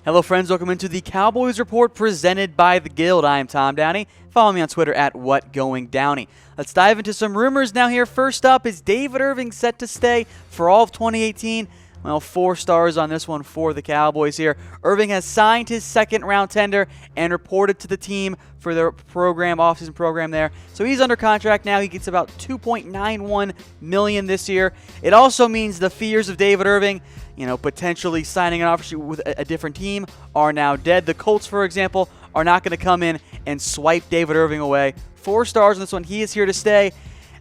Hello friends, welcome into the Cowboys Report presented by The Guild. I am Tom Downey. Follow me on Twitter at WhatGoingDowney. Let's dive into some rumors now here. First up, is David Irving set to stay for all of 2018? Well, 4 stars on this one for the Cowboys here. Irving has signed his second-round tender and reported to the team for their offseason program there. So he's under contract now. He gets about $2.91 million this year. It also means the fears of David Irving, potentially signing an offer sheet with a different team, are now dead. The Colts, for example, are not going to come in and swipe David Irving away. 4 stars on this one. He is here to stay,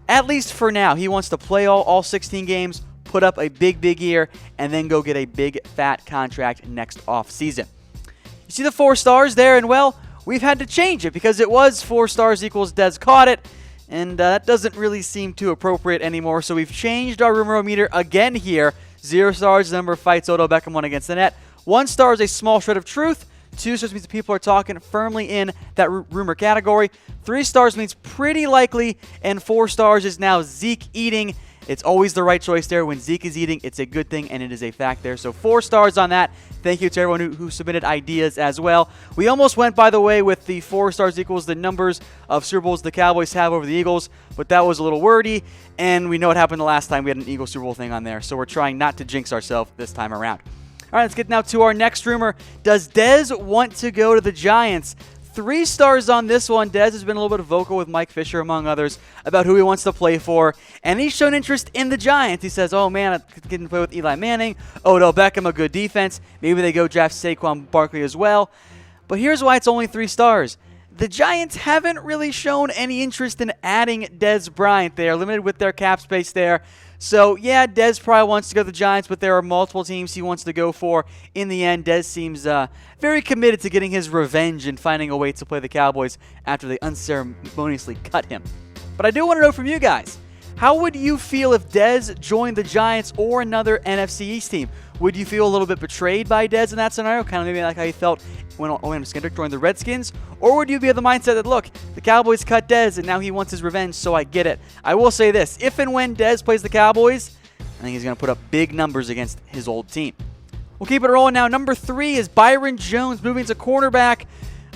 at least for now. He wants to play all 16 games, put up a big year, and then go get a big, fat contract next offseason. You see the 4 stars there, and well, we've had to change it because it was 4 stars equals Dez caught it, and that doesn't really seem too appropriate anymore. So we've changed our rumor meter again here. 0 stars, the number of fights Odell Beckham won against the net. 1 star is a small shred of truth. 2 stars means that people are talking firmly in that rumor category. 3 stars means pretty likely, and 4 stars is now Zeke eating. It's always the right choice there. When Zeke is eating, it's a good thing, and it is a fact there. So 4 stars on that. Thank you to everyone who submitted ideas as well. We almost went, by the way, with the 4 stars equals the numbers of Super Bowls the Cowboys have over the Eagles, but that was a little wordy, and we know what happened the last time we had an Eagles Super Bowl thing on there, so we're trying not to jinx ourselves this time around. All right, let's get now to our next rumor. Does Dez want to go to the Giants? 3 stars on this one. Dez has been a little bit vocal with Mike Fisher, among others, about who he wants to play for, and he's shown interest in the Giants. He says, oh man, I can play with Eli Manning, Odell Beckham, a good defense. Maybe they go draft Saquon Barkley as well. But here's why it's only 3 stars. The Giants haven't really shown any interest in adding Dez Bryant. They are limited with their cap space there. So, yeah, Dez probably wants to go to the Giants, but there are multiple teams he wants to go for. In the end, Dez seems very committed to getting his revenge and finding a way to play the Cowboys after they unceremoniously cut him. But I do want to know from you guys, how would you feel if Dez joined the Giants or another NFC East team? Would you feel a little bit betrayed by Dez in that scenario, kind of maybe like how you felt when Owen Skindrick joined the Redskins? Or would you be of the mindset that, look, the Cowboys cut Dez and now he wants his revenge, so I get it. I will say this, if and when Dez plays the Cowboys, I think he's going to put up big numbers against his old team. We'll keep it rolling now. Number 3 is Byron Jones moving to cornerback.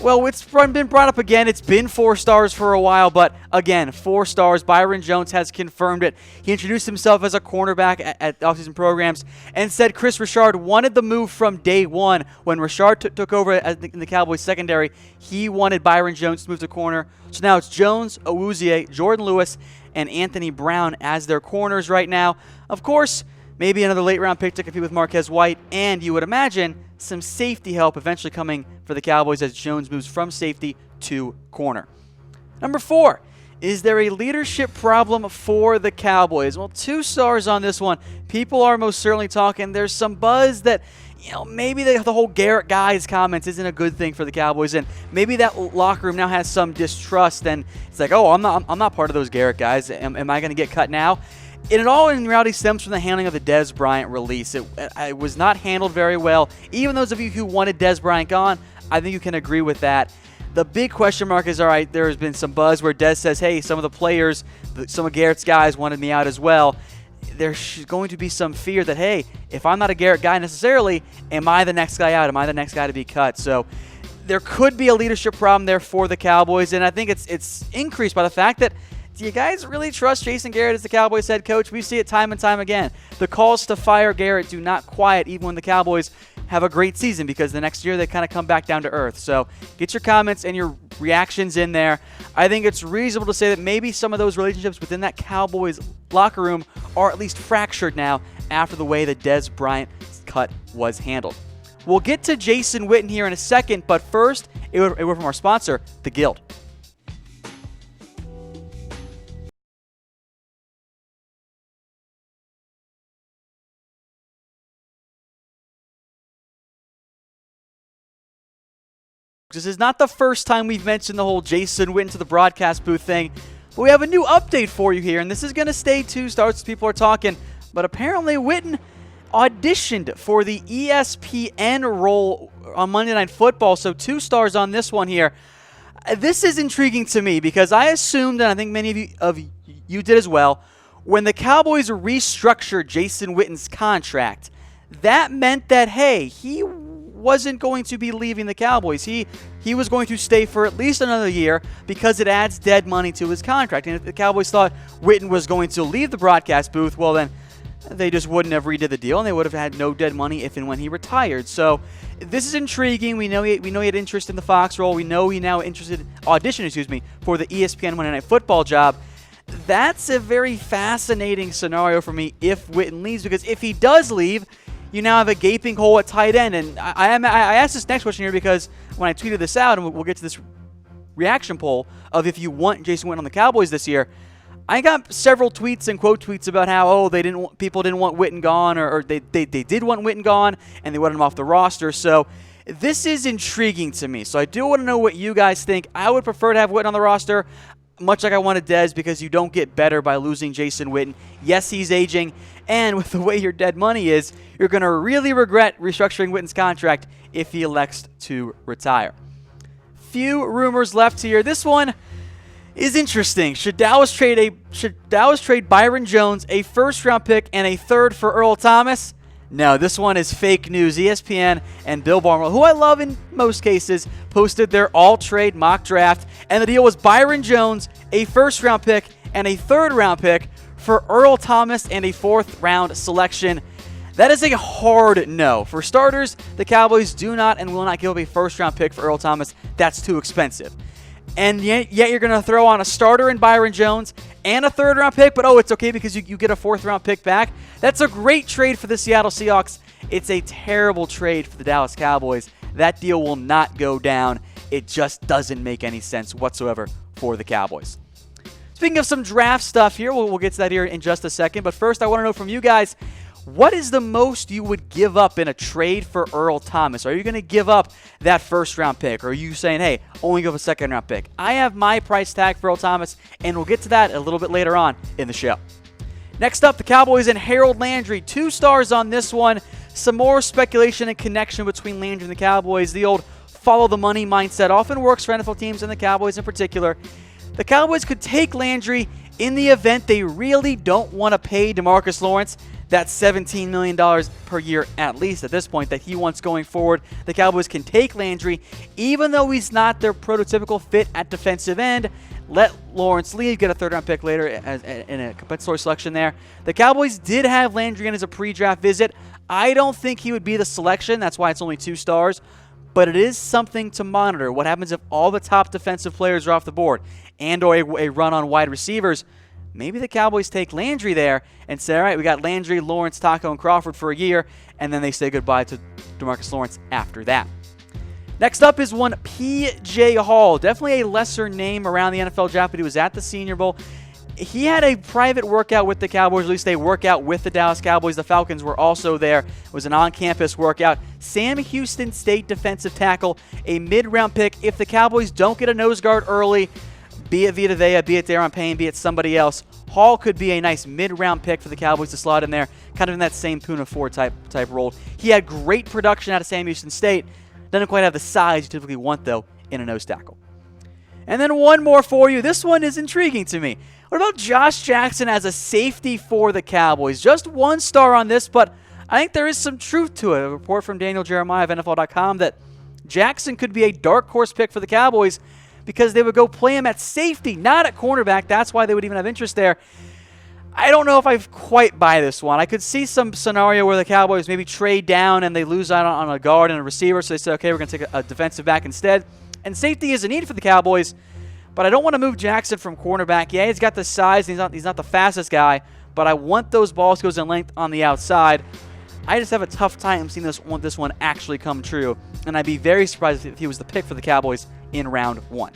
Well, it's been brought up again. It's been 4 stars for a while, but again, 4 stars. Byron Jones has confirmed it. He introduced himself as a cornerback at offseason programs and said Chris Richard wanted the move from day one. When Richard took over in the Cowboys secondary, he wanted Byron Jones to move to corner. So now it's Jones, Awuzie, Jordan Lewis, and Anthony Brown as their corners right now. Of course, maybe another late-round pick to compete with Marquez White, and you would imagine some safety help eventually coming for the Cowboys as Jones moves from safety to corner. Number 4, is there a leadership problem for the Cowboys? Well, 2 stars on this one. People are most certainly talking. There's some buzz that, maybe the whole Garrett Guys comments isn't a good thing for the Cowboys, and maybe that locker room now has some distrust, and it's like, oh, I'm not part of those Garrett guys. Am I going to get cut now? And it all in reality stems from the handling of the Dez Bryant release. It was not handled very well. Even those of you who wanted Dez Bryant gone, I think you can agree with that. The big question mark is, all right, there has been some buzz where Dez says, hey, some of the players, some of Garrett's guys wanted me out as well. There's going to be some fear that, hey, if I'm not a Garrett guy necessarily, am I the next guy out? Am I the next guy to be cut? So there could be a leadership problem there for the Cowboys, and I think it's increased by the fact that, do you guys really trust Jason Garrett as the Cowboys head coach? We see it time and time again. The calls to fire Garrett do not quiet even when the Cowboys have a great season, because the next year they kind of come back down to earth. So get your comments and your reactions in there. I think it's reasonable to say that maybe some of those relationships within that Cowboys locker room are at least fractured now after the way the Dez Bryant cut was handled. We'll get to Jason Witten here in a second, but first, a word from our sponsor, The Guild. This is not the first time we've mentioned the whole Jason Witten to the broadcast booth thing, but we have a new update for you here, and this is going to stay 2 stars as people are talking, but apparently Witten auditioned for the ESPN role on Monday Night Football, so 2 stars on this one here. This is intriguing to me because I assumed, and I think many of you did as well, when the Cowboys restructured Jason Witten's contract, that meant that, hey, he wasn't going to be leaving the Cowboys. He was going to stay for at least another year because it adds dead money to his contract. And if the Cowboys thought Witten was going to leave the broadcast booth, well then they just wouldn't have redid the deal, and they would have had no dead money if and when he retired. So this is intriguing. We know he had interest in the Fox role. We know he now auditioned for the ESPN Monday Night Football job. That's a very fascinating scenario for me if Witten leaves, because if he does leave, you now have a gaping hole at tight end. And I asked this next question here because when I tweeted this out, and we'll get to this reaction poll of if you want Jason Witten on the Cowboys this year, I got several tweets and quote tweets about how people didn't want Witten gone, or they did want Witten gone and they wanted him off the roster. So this is intriguing to me. So I do want to know what you guys think. I would prefer to have Witten on the roster, much like I wanted Dez, because you don't get better by losing Jason Witten. Yes, he's aging, and with the way your dead money is, you're going to really regret restructuring Witten's contract if he elects to retire. Few rumors left here. This one is interesting. Should Dallas trade Byron Jones, a first-round pick, and a third for Earl Thomas? No, this one is fake news. ESPN and Bill Barnwell, who I love in most cases, posted their all-trade mock draft, and the deal was Byron Jones, a first-round pick, and a third-round pick for Earl Thomas and a fourth-round selection. That is a hard no. For starters, the Cowboys do not and will not give up a first-round pick for Earl Thomas. That's too expensive. And yet you're going to throw on a starter in Byron Jones and a third-round pick, but it's okay because you get a fourth-round pick back. That's a great trade for the Seattle Seahawks. It's a terrible trade for the Dallas Cowboys. That deal will not go down. It just doesn't make any sense whatsoever for the Cowboys. Speaking of some draft stuff here, we'll get to that here in just a second, but first I want to know from you guys, what is the most you would give up in a trade for Earl Thomas? Are you going to give up that first-round pick? Or are you saying, hey, only give a second-round pick? I have my price tag for Earl Thomas, and we'll get to that a little bit later on in the show. Next up, the Cowboys and Harold Landry. 2 stars on this one. Some more speculation and connection between Landry and the Cowboys. The old follow-the-money mindset often works for NFL teams and the Cowboys in particular. The Cowboys could take Landry in the event they really don't want to pay DeMarcus Lawrence that $17 million per year at least at this point that he wants going forward. The Cowboys can take Landry, even though he's not their prototypical fit at defensive end. Let Lawrence leave, get a third-round pick later in a compensatory selection there. The Cowboys did have Landry in as a pre-draft visit. I don't think he would be the selection. That's why it's only 2 stars. But it is something to monitor. What happens if all the top defensive players are off the board and or a run on wide receivers? Maybe the Cowboys take Landry there and say, all right, we got Landry, Lawrence, Taco, and Crawford for a year, and then they say goodbye to DeMarcus Lawrence after that. Next up is one P.J. Hall. Definitely a lesser name around the NFL draft, but he was at the Senior Bowl. He had a private workout with the Cowboys, at least a workout with the Dallas Cowboys. The Falcons were also there. It was an on-campus workout. Sam Houston State defensive tackle, a mid-round pick. If the Cowboys don't get a nose guard early, be it Vita Vea, be it Daron Payne, be it somebody else, Hall could be a nice mid-round pick for the Cowboys to slot in there, kind of in that same Puna 4 type role. He had great production out of Sam Houston State. Doesn't quite have the size you typically want, though, in a nose tackle. And then one more for you. This one is intriguing to me. What about Josh Jackson as a safety for the Cowboys? Just 1 star on this, but I think there is some truth to it. A report from Daniel Jeremiah of NFL.com that Jackson could be a dark horse pick for the Cowboys because they would go play him at safety, not at cornerback. That's why they would even have interest there. I don't know if I quite buy this one. I could see some scenario where the Cowboys maybe trade down and they lose out on a guard and a receiver, so they say, okay, we're going to take a defensive back instead. And safety is a need for the Cowboys, but I don't want to move Jackson from cornerback. Yeah, he's got the size, and he's not the fastest guy, but I want those ball skills and length on the outside. I just have a tough time seeing this one actually come true, and I'd be very surprised if he was the pick for the Cowboys in round 1.